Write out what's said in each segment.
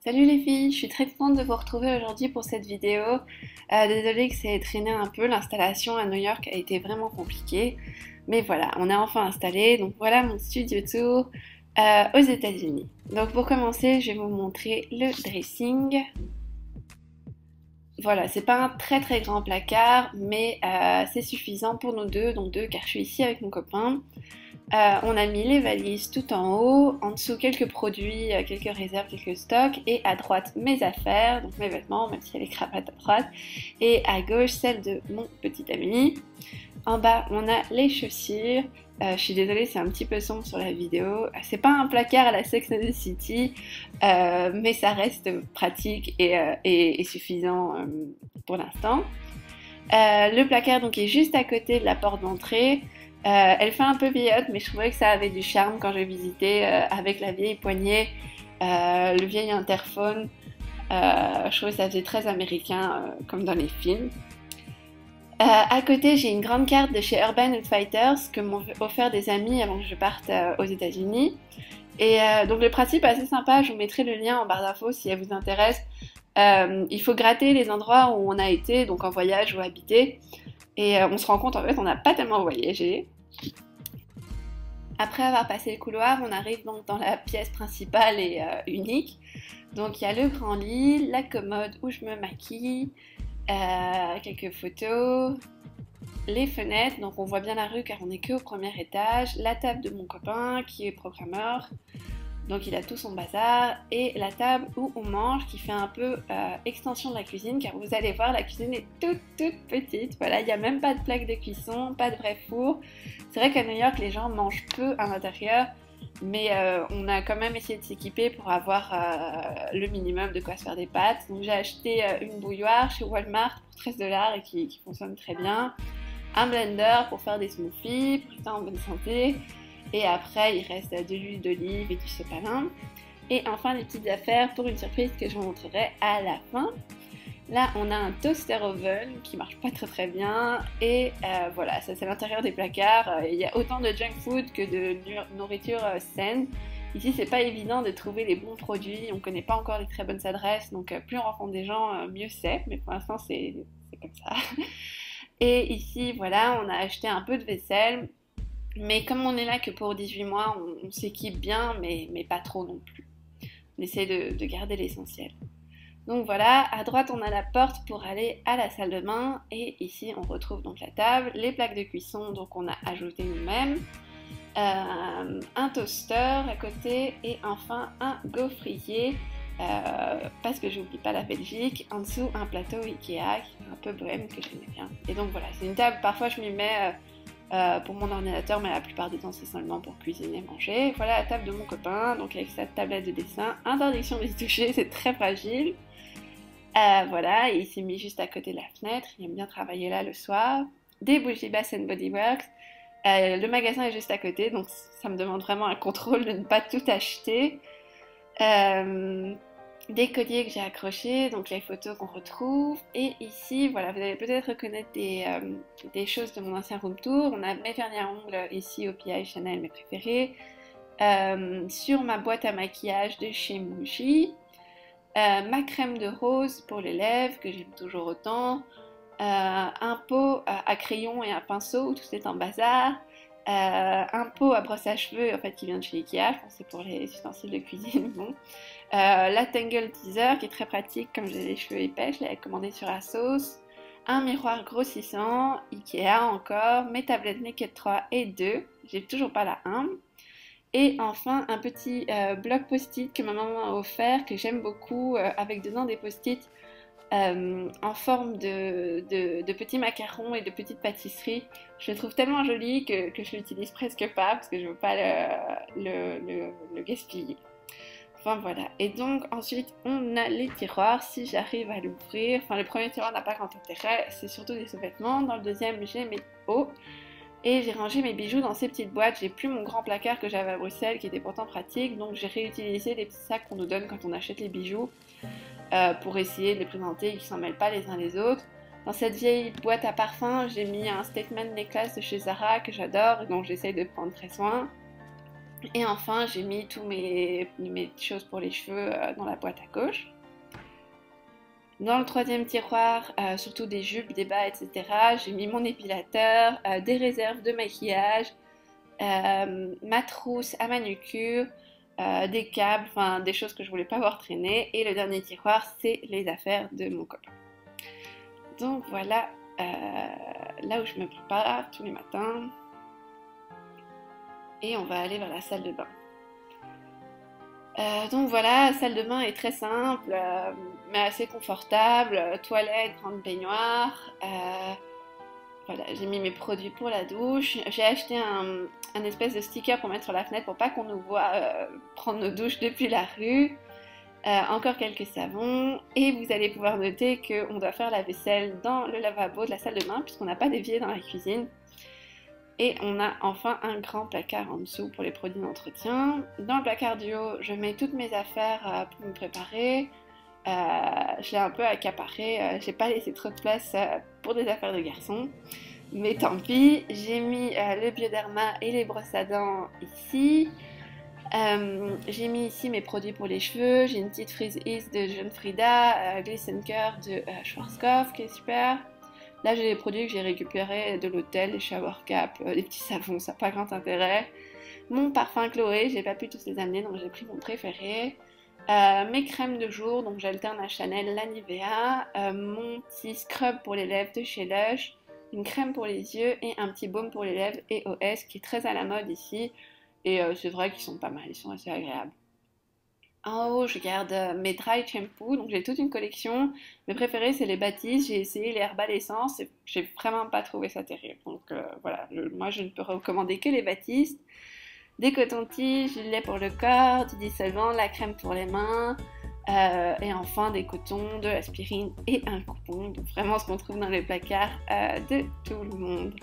Salut les filles, je suis très contente de vous retrouver aujourd'hui pour cette vidéo. Désolée que ça ait traîné un peu, l'installation à New York a été vraiment compliquée. Mais voilà, on est enfin installé. Donc voilà mon studio tour aux États-Unis. Donc pour commencer, je vais vous montrer le dressing. Voilà, c'est pas un très très grand placard, mais c'est suffisant pour nous deux, donc deux car je suis ici avec mon copain. On a mis les valises tout en haut, en dessous quelques produits, quelques réserves, quelques stocks, et à droite mes affaires, donc mes vêtements, même s'il y a les cravates à droite, et à gauche celle de mon petit ami. En bas on a les chaussures. Je suis désolée, c'est un petit peu sombre sur la vidéo. C'est pas un placard à la Sex and the City, mais ça reste pratique et suffisant pour l'instant. Le placard donc est juste à côté de la porte d'entrée. Elle fait un peu vieillotte, mais je trouvais que ça avait du charme quand j'ai visité avec la vieille poignée, le vieil interphone. Je trouvais que ça faisait très américain, comme dans les films. À côté, j'ai une grande carte de chez Urban Outfitters que m'ont offert des amis avant que je parte aux États-Unis. Et donc le principe est assez sympa, je vous mettrai le lien en barre d'infos si elle vous intéresse. Il faut gratter les endroits où on a été, donc en voyage ou habité. Et on se rend compte en fait on n'a pas tellement voyagé. Après avoir passé le couloir, on arrive donc dans la pièce principale et unique. Donc il y a le grand lit, la commode où je me maquille, quelques photos, les fenêtres, donc on voit bien la rue car on n'est que au premier étage, la table de mon copain qui est programmeur, donc il a tout son bazar, et la table où on mange qui fait un peu extension de la cuisine car vous allez voir la cuisine est toute petite, voilà, il n'y a même pas de plaque de cuisson, pas de vrai four. C'est vrai qu'à New York les gens mangent peu à l'intérieur, mais on a quand même essayé de s'équiper pour avoir le minimum de quoi se faire des pâtes. Donc j'ai acheté une bouilloire chez Walmart pour 13$ et qui fonctionne très bien, un blender pour faire des smoothies, pour rester en bonne santé. Et après, il reste de l'huile d'olive et du sopalin. Et enfin, les petites affaires pour une surprise que je vous montrerai à la fin. Là, on a un toaster oven qui marche pas très bien. Et voilà, ça c'est l'intérieur des placards. Il y a autant de junk food que de nourriture saine. Ici, c'est pas évident de trouver les bons produits. On connaît pas encore les très bonnes adresses. Donc, plus on rencontre des gens, mieux c'est. Mais pour l'instant, c'est comme ça. Et ici, voilà, on a acheté un peu de vaisselle. Mais comme on est là que pour 18 mois, on s'équipe bien, mais pas trop non plus. On essaie de garder l'essentiel. Donc voilà, à droite on a la porte pour aller à la salle de bain et ici on retrouve donc la table, les plaques de cuisson donc on a ajouté nous-mêmes, un toaster à côté et enfin un gaufrier parce que j'oublie pas la Belgique, en dessous un plateau Ikea qui est un peu bohème que j'aimais bien. Et donc voilà, c'est une table, parfois je m'y mets pour mon ordinateur, mais la plupart du temps c'est seulement pour cuisiner, manger. Voilà la table de mon copain, donc avec sa tablette de dessin, interdiction de s'y toucher, c'est très fragile. Voilà, et il s'est mis juste à côté de la fenêtre, il aime bien travailler là le soir. Des bougies Bath Body Works. Le magasin est juste à côté, donc ça me demande vraiment un contrôle de ne pas tout acheter. Des colliers que j'ai accrochés, donc les photos qu'on retrouve. Et ici, voilà, vous allez peut-être reconnaître des choses de mon ancien room tour. On a mes vernis à ongles ici au PI Chanel, mes préférés. Sur ma boîte à maquillage de chez Muji. Ma crème de rose pour les lèvres, que j'aime toujours autant. Un pot à crayon et un pinceau, où tout est en bazar. Un pot à brosse à cheveux, en fait, qui vient de chez Ikea, je pense que c'est pour les ustensiles de cuisine, bon. La Tangle Teaser, qui est très pratique, comme j'ai les cheveux épais, je l'avais commandé sur Asos. Un miroir grossissant, Ikea encore, mes tablettes Naked 3 et 2, j'ai toujours pas la 1. Et enfin, un petit bloc post-it que ma maman a offert, que j'aime beaucoup, avec dedans des post-it en forme de petits macarons et de petites pâtisseries. Je le trouve tellement joli que je l'utilise presque pas, parce que je veux pas le gaspiller. Enfin voilà. Et donc ensuite, on a les tiroirs, si j'arrive à l'ouvrir. Enfin, le premier tiroir n'a pas grand intérêt, c'est surtout des sous-vêtements. Dans le deuxième, j'ai mes hauts. Et j'ai rangé mes bijoux dans ces petites boîtes. J'ai plus mon grand placard que j'avais à Bruxelles, qui était pourtant pratique. Donc j'ai réutilisé les petits sacs qu'on nous donne quand on achète les bijoux pour essayer de les présenter et qu'ils ne s'en mêlent pas les uns les autres. Dans cette vieille boîte à parfum, j'ai mis un statement necklace de chez Zara que j'adore et dont j'essaye de prendre très soin. Et enfin, j'ai mis tous mes choses pour les cheveux dans la boîte à gauche. Dans le troisième tiroir, surtout des jupes, des bas, etc., j'ai mis mon épilateur, des réserves de maquillage, ma trousse à manucure, des câbles, enfin des choses que je voulais pas voir traîner. Et le dernier tiroir, c'est les affaires de mon copain. Donc voilà là où je me prépare tous les matins. Et on va aller vers la salle de bain. Donc voilà, la salle de bain est très simple, mais assez confortable. Toilette, grande baignoire. Voilà, j'ai mis mes produits pour la douche. J'ai acheté un espèce de sticker pour mettre sur la fenêtre pour pas qu'on nous voit prendre nos douches depuis la rue. Encore quelques savons. Et vous allez pouvoir noter qu'on doit faire la vaisselle dans le lavabo de la salle de bain puisqu'on n'a pas d'évier dans la cuisine. Et on a enfin un grand placard en dessous pour les produits d'entretien. Dans le placard du haut, je mets toutes mes affaires pour me préparer. Je l'ai un peu accaparé, j'ai pas laissé trop de place pour des affaires de garçon. Mais tant pis, j'ai mis le Bioderma et les brosses à dents ici. J'ai mis ici mes produits pour les cheveux. J'ai une petite frise Ease de Jeune Frida, Glisten Care de Schwarzkopf qui est super. Là, j'ai les produits que j'ai récupérés de l'hôtel, les shower caps, les petits savons, ça n'a pas grand intérêt. Mon parfum Chloé, j'ai pas pu tous les amener, donc j'ai pris mon préféré. Mes crèmes de jour, donc j'alterne à Chanel, la Nivea. Mon petit scrub pour les lèvres de chez Lush. Une crème pour les yeux et un petit baume pour les lèvres EOS qui est très à la mode ici. Et c'est vrai qu'ils sont pas mal, ils sont assez agréables. En haut, je garde mes dry shampoo, donc j'ai toute une collection. Mes préférés, c'est les Batiste. J'ai essayé les Herbal Essence et j'ai vraiment pas trouvé ça terrible. Donc voilà, moi je ne peux recommander que les Batiste. Des cotons-tiges, du lait pour le corps, du dissolvant, la crème pour les mains. Et enfin des cotons, de l'aspirine et un coupon. Donc vraiment ce qu'on trouve dans les placards de tout le monde.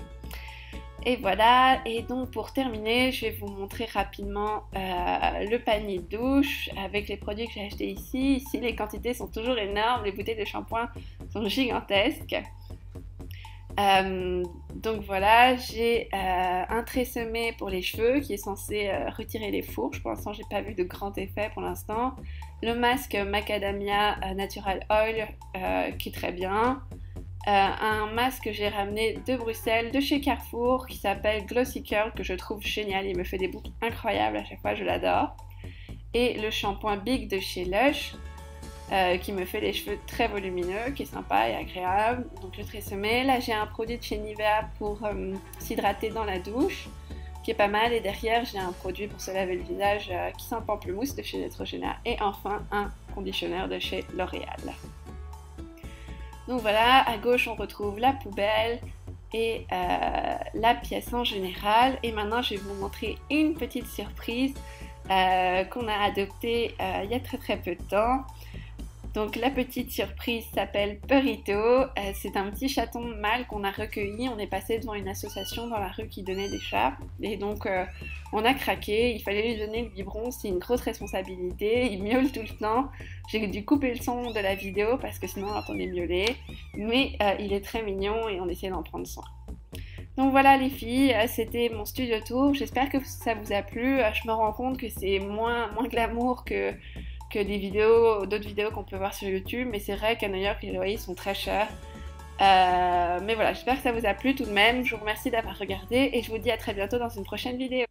Et voilà, et donc pour terminer, je vais vous montrer rapidement le panier de douche avec les produits que j'ai achetés ici. Ici, les quantités sont toujours énormes, les bouteilles de shampoing sont gigantesques. Donc voilà, j'ai un tresemmé pour les cheveux qui est censé retirer les fourches. Pour l'instant, j'ai pas vu de grand effet pour l'instant. Le masque Macadamia Natural Oil qui est très bien. Un masque que j'ai ramené de Bruxelles, de chez Carrefour, qui s'appelle Glossy Curl, que je trouve génial, il me fait des boucles incroyables à chaque fois, je l'adore. Et le shampoing Big de chez Lush, qui me fait les cheveux très volumineux, qui est sympa et agréable. Donc le tresemmé. Là j'ai un produit de chez Nivea pour s'hydrater dans la douche, qui est pas mal. Et derrière j'ai un produit pour se laver le visage qui sent pamplemousse de chez Neutrogena. Et enfin un conditionneur de chez L'Oréal. Donc voilà, à gauche on retrouve la poubelle et la pièce en général. Et maintenant je vais vous montrer une petite surprise qu'on a adoptée il y a très peu de temps. Donc la petite surprise s'appelle Perito. C'est un petit chaton mâle qu'on a recueilli. On est passé devant une association dans la rue qui donnait des chats. Et donc on a craqué. Il fallait lui donner le biberon. C'est une grosse responsabilité. Il miaule tout le temps. J'ai dû couper le son de la vidéo parce que sinon on l'entendait miauler. Mais il est très mignon et on essaie d'en prendre soin. Donc voilà les filles, c'était mon studio tour. J'espère que ça vous a plu. Je me rends compte que c'est moins glamour que d'autres vidéos qu'on peut voir sur YouTube, mais c'est vrai qu'à New York les loyers sont très chers. Mais voilà, j'espère que ça vous a plu tout de même. Je vous remercie d'avoir regardé et je vous dis à très bientôt dans une prochaine vidéo.